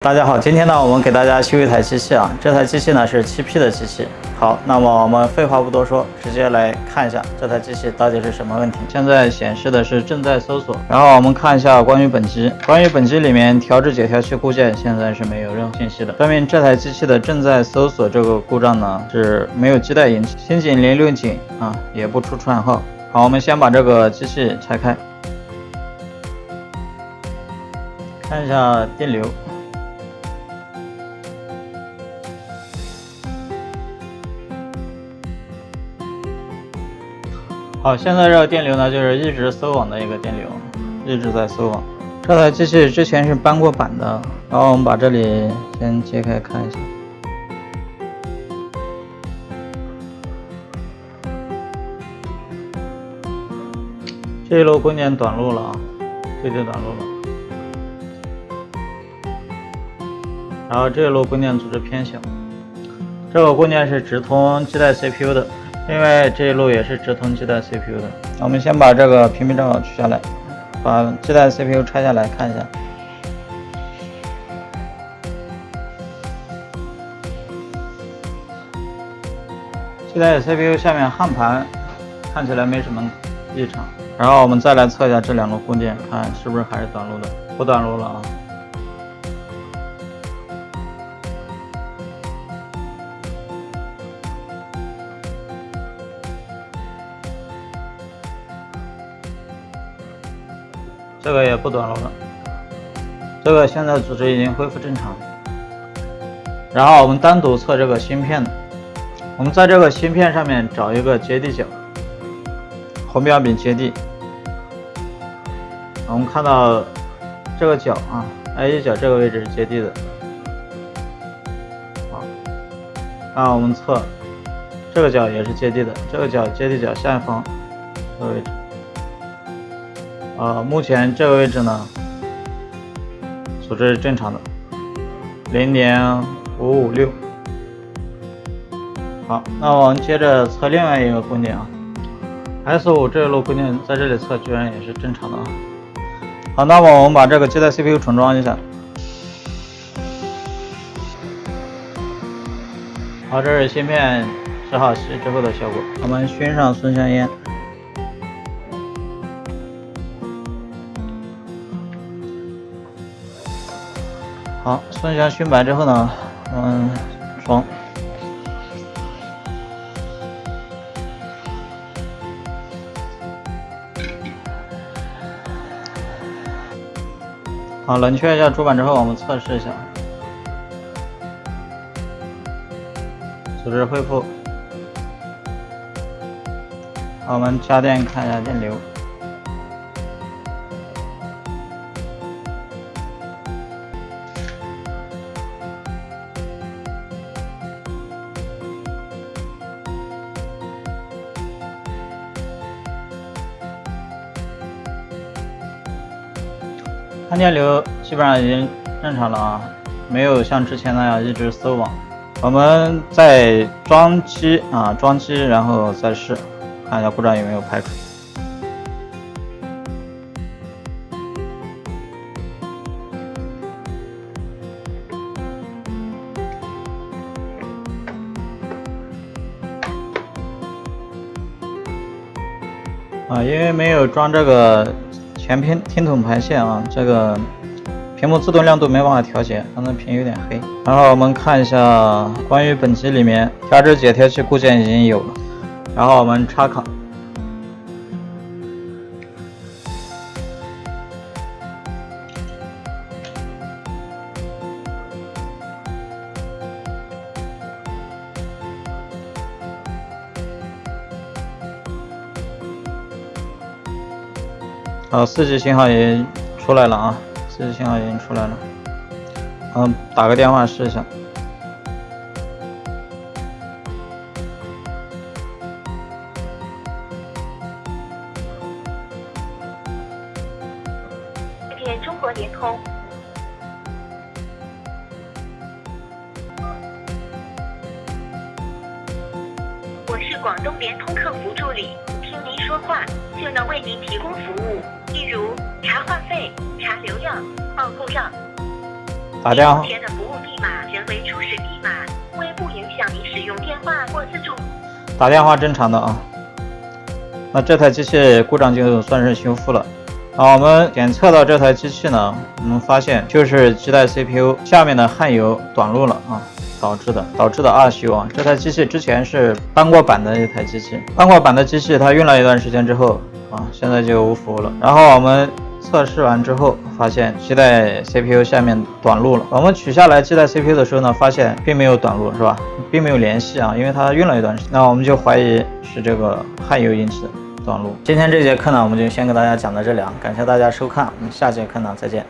大家好，今天呢，我们给大家修一台机器啊。这台机器呢是7P 的机器。好，那么我们废话不多说，直接来看一下这台机器到底是什么问题。现在显示的是正在搜索，然后我们看一下关于本机。关于本机里面调制解调器固件现在是没有任何信息的，说明这台机器的正在搜索这个故障呢是没有基带引起，新井06井啊也不出串号。好，我们先把这个机器拆开，看一下电流。好，现在这个电流呢，就是一直搜网的一个电流，一直在搜网。这台机器之前是搬过板的，然后我们把这里先揭开看一下。这一路供电短路了啊，这就短路了。然后这一路供电组织偏小，这个供电是直通基带 CPU 的。另外这一路也是直通基带 CPU 的。我们先把这个屏蔽罩取下来，把基带 CPU 拆下来看一下。基带 CPU 下面焊盘看起来没什么异常，然后我们再来测一下这两路供电，看是不是还是短路的，不短路了啊。这个也不短路了，这个现在组织已经恢复正常。然后我们单独测这个芯片的，我们在这个芯片上面找一个接地角，红标柄接地。我们看到这个角啊 ，I1 角这个位置是接地的。好，然后我们测这个角也是接地的，这个角接地角下方这个位置。目前这个位置呢，组织是正常的，0.556。好，那我们接着测另外一个供电啊 ，S5 这一路供电在这里测居然也是正常的啊。好，那么我们把这个基带 CPU 重装一下。好，这是芯片10好锡之后的效果。我们熏上松香烟。好，松香熏白之后呢，装。好，冷却一下主板之后，我们测试一下，组织恢复。好，我们插电看一下电流。看电流基本上已经正常了啊，没有像之前那样一直搜网。我们再装机啊，装机然后再试，看一下故障有没有排除。因为没有装这个全听筒排线啊，这个屏幕自动亮度没办法调节，刚才屏有点黑。然后我们看一下关于本机里面调制解调器固件已经有了，然后我们插卡。好，4级信号也出来了啊，4级信号已经出来了。打个电话试一下。电中国联通。我是广东联通客服助理，听您说话就能为您提供服务，例如查话费、查流量、报故障。打电话填的服务密码仍为初始密码，微不影响你使用电话或自助。打电话正常的啊。那这台机器故障就算是修复了。我们检测到这台机器呢，我们发现就是基带 CPU 下面的焊油短路了啊，导致的二修啊。这台机器之前是搬过板的一台机器，搬过板的机器它用了一段时间之后啊，现在就无服务了。然后我们测试完之后，发现基带 CPU 下面短路了。我们取下来基带 CPU 的时候呢，发现并没有短路，是吧？并没有联系啊，因为它用了一段时间。那我们就怀疑是这个焊油引起的短路。今天这节课呢，我们就先给大家讲到这里啊，感谢大家收看，我们下节课呢再见。